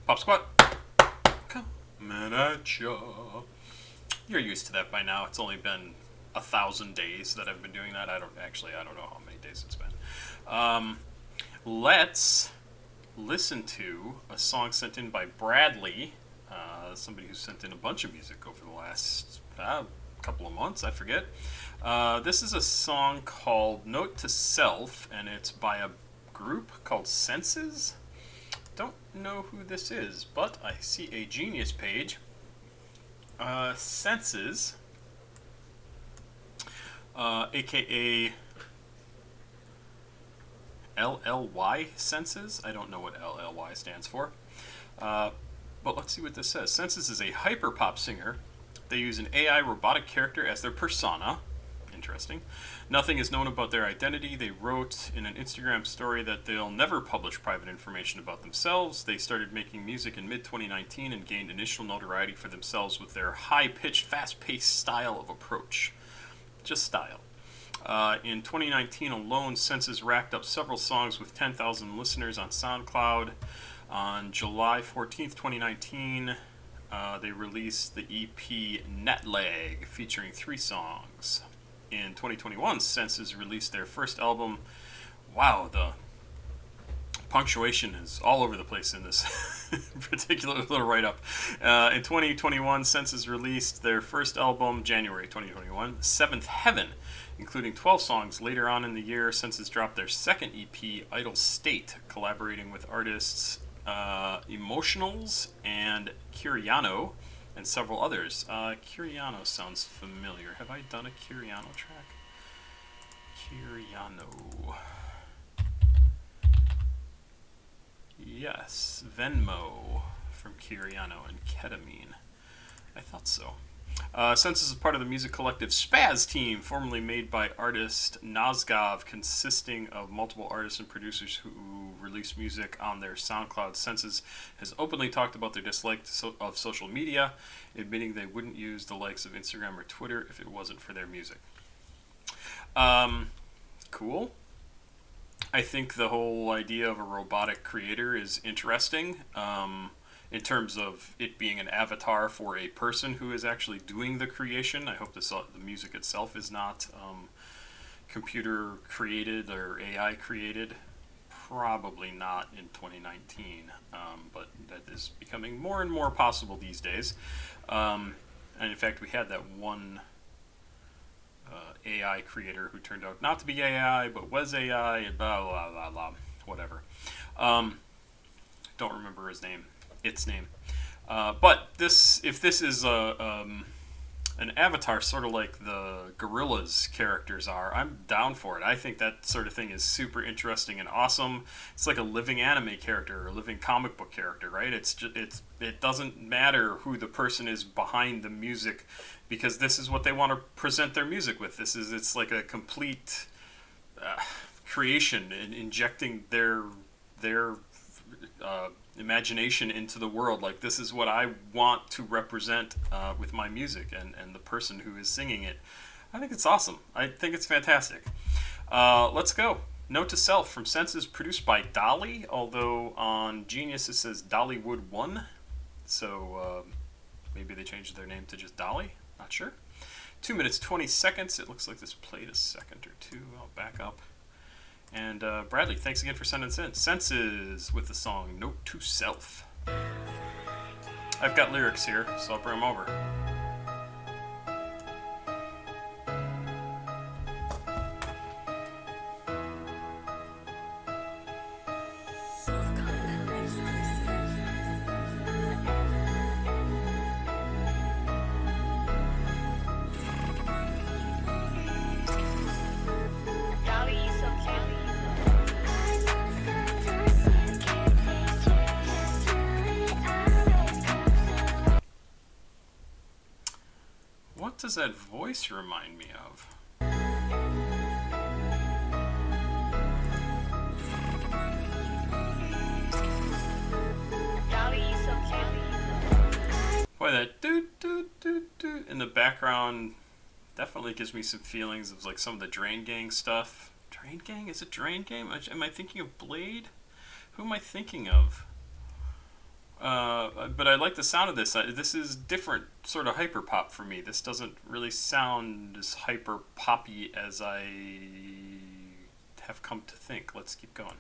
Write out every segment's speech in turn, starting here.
Pop Squat, coming at ya. You're used to that by now. It's only been 1,000 days that I've been doing that. I don't know how many days it's been. Let's listen to a song sent in by Bradley, somebody who sent in a bunch of music over the last couple of months, I forget. This is a song called Note to Self, and it's by a group called Senses. Don't know who this is, but I see a Genius page. Senses, aka LLY Senses. I don't know what LLY stands for. But let's see what this says. Senses is a hyperpop singer. They use an AI robotic character as their persona. Interesting. Nothing is known about their identity. They wrote in an Instagram story that they'll never publish private information about themselves. They started making music in mid-2019 and gained initial notoriety for themselves with their high-pitched, fast-paced style of approach. Just style. In 2019 alone, Senses racked up several songs with 10,000 listeners on SoundCloud. On July 14th, 2019, they released the EP Netlag, featuring 3 songs. In 2021, Senses released their first album. Wow, the punctuation is all over the place in this particular little write-up. In 2021, Senses released their first album, January 2021, Seventh Heaven, including 12 songs. Later on in the year, Senses dropped their second EP, Idle State, collaborating with artists Emotionals and Curiano and several others. Curiano sounds familiar. Have I done a Curiano track? Curiano. Yes, Venmo from Curiano and Ketamine. I thought so. Senses is part of the music collective Spaz Team, formerly made by artist Nazgov, consisting of multiple artists and producers who release music on their SoundCloud. Senses has openly talked about their dislike of social media, admitting they wouldn't use the likes of Instagram or Twitter if it wasn't for their music. Cool. I think the whole idea of a robotic creator is interesting. In terms of it being an avatar for a person who is actually doing the creation. I hope the music itself is not computer created or AI created. Probably not in 2019, but that is becoming more and more possible these days. And in fact, we had that one AI creator who turned out not to be AI, but was AI, and blah, blah, blah, blah, whatever. Don't remember his name. Its name. But if this is an avatar, sort of like the Gorillaz characters are, I'm down for it. I think that sort of thing is super interesting and awesome. It's like a living anime character or a living comic book character, right? It doesn't matter who the person is behind the music, because this is what they want to present their music with. It's like a complete creation and injecting their imagination into the world. Like, this is what I want to represent with my music and the person who is singing it. I think it's awesome. I think it's fantastic. Let's go. Note to Self from Senses, produced by Dolly, although on Genius it says Dollywood 1. So maybe they changed their name to just Dolly. Not sure. 2 minutes, 20 seconds. It looks like this played a second or two. I'll back up. And Bradley, thanks again for sending us in. Senses with the song Note to Self. I've got lyrics here, so I'll bring them over. What does that voice remind me of? Boy, that doot doot doot doot in the background definitely gives me some feelings of like some of the Drain Gang stuff. Drain Gang? Is it Drain Gang? Am I thinking of Blade? Who am I thinking of? but I like the sound of this. This is different sort of hyper pop for me. This doesn't really sound as hyper poppy as I have come to think. Let's keep going.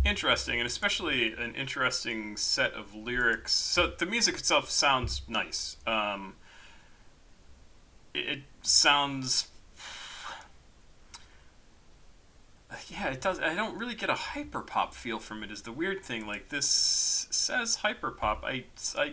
Interesting, and especially an interesting set of lyrics. So the music itself sounds nice. It sounds, yeah, it does. I don't really get a hyper pop feel from it. Is the weird thing. Like this says hyper pop. I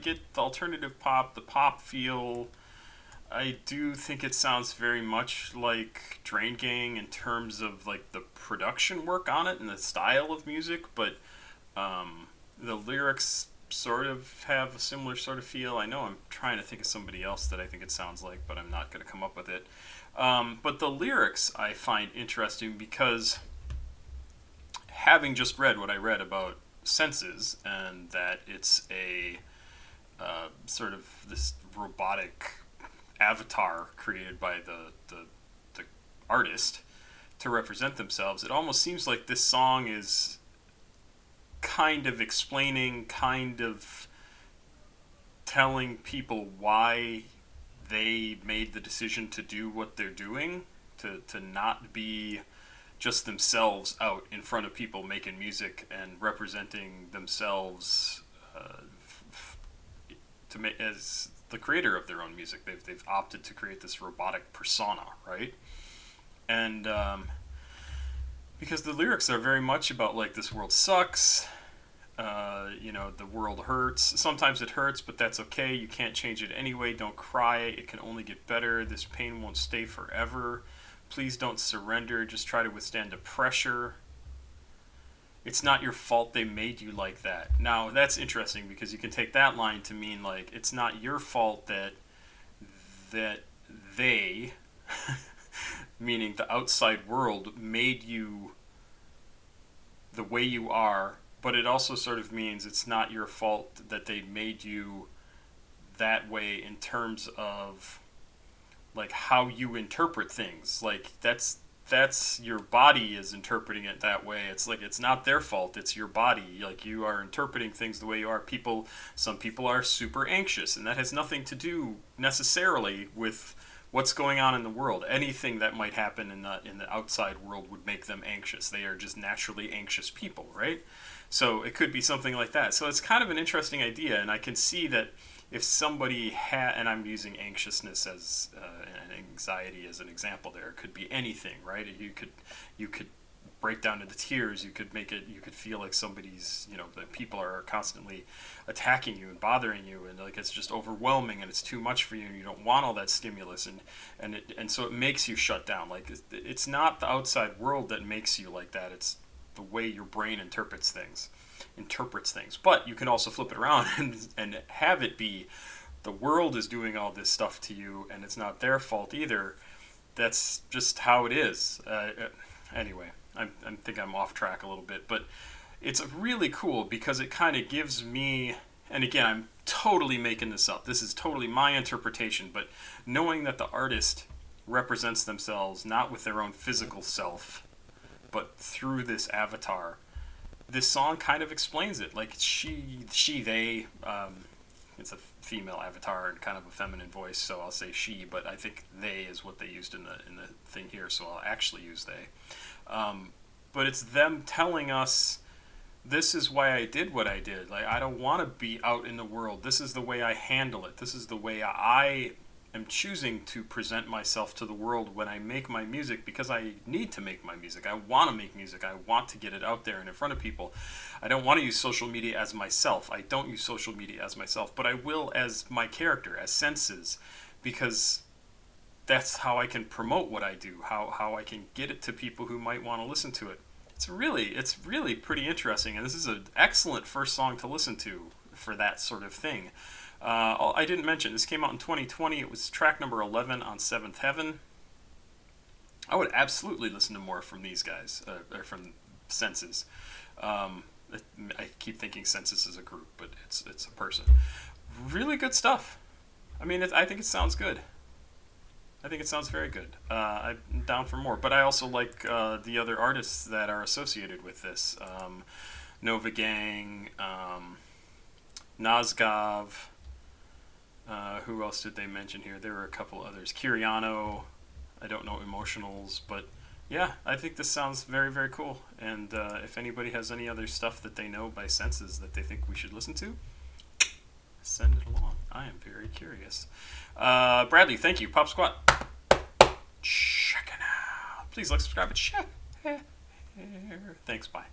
get the alternative pop, the pop feel. I do think it sounds very much like Drain Gang in terms of like the production work on it and the style of music, but the lyrics sort of have a similar sort of feel. I know I'm trying to think of somebody else that I think it sounds like, but I'm not going to come up with it. But the lyrics I find interesting because having just read what I read about senses and that it's a sort of this robotic avatar created by the artist to represent themselves, it almost seems like this song is kind of explaining, kind of telling people why they made the decision to do what they're doing, to not be just themselves out in front of people making music and representing themselves to make as the creator of their own music. They've opted to create this robotic persona, right? And because the lyrics are very much about like this world sucks, the world hurts. Sometimes it hurts, but that's okay. You can't change it anyway. Don't cry. It can only get better. This pain won't stay forever. Please don't surrender. Just try to withstand the pressure. It's not your fault they made you like that. Now, that's interesting because you can take that line to mean like it's not your fault that they, meaning the outside world, made you the way you are, but it also sort of means it's not your fault that they made you that way in terms of like how you interpret things. Like that's your body is interpreting it that way. It's like it's not their fault, it's your body. Like you are interpreting things the way you are. Some people are super anxious, and that has nothing to do necessarily with what's going on in the world. Anything that might happen in the outside world would make them anxious. They are just naturally anxious people, right? So it could be something like that. So it's kind of an interesting idea, and I can see that if somebody and I'm using anxiousness as and anxiety as an example there, it could be anything, right? You could break down into tears. You could make it. You could feel like somebody's, that people are constantly attacking you and bothering you, and like it's just overwhelming and it's too much for you, and you don't want all that stimulus, and so it makes you shut down. Like it's not the outside world that makes you like that. It's the way your brain interprets things. But you can also flip it around and have it be the world is doing all this stuff to you, and it's not their fault either. That's just how it is. Anyway, I think I'm off track a little bit, but it's really cool because it kind of gives me, and again, I'm totally making this up. This is totally my interpretation, but knowing that the artist represents themselves not with their own physical self, but through this avatar, this song kind of explains it. Like they, it's a female avatar and kind of a feminine voice, so I'll say she, but I think they is what they used in the thing here, so I'll actually use they. But it's them telling us, this is why I did what I did. Like, I don't want to be out in the world. This is the way I handle it. This is the way I am choosing to present myself to the world when I make my music, because I need to make my music. I want to make music. I want to get it out there and in front of people. I don't want to use social media as myself. I don't use social media as myself, but I will as my character, as Senses, because that's how I can promote what I do, how I can get it to people who might want to listen to it. It's really pretty interesting, and this is an excellent first song to listen to for that sort of thing. I didn't mention, this came out in 2020. It was track number 11 on Seventh Heaven. I would absolutely listen to more from these guys, or from Senses. I keep thinking Senses is a group, but it's a person. Really good stuff. I mean, I think it sounds good. I think it sounds very good. I'm down for more, but I also like the other artists that are associated with this. Nova Gang, Nazgov. Who else did they mention here? There were a couple others. Kiriano. I don't know Emotionals, but yeah, I think this sounds very, very cool. And if anybody has any other stuff that they know by Senses that they think we should listen to, send it along. I am very curious. Bradley, thank you. Pop Squat. Check it out. Please like, subscribe, and share. Thanks, bye.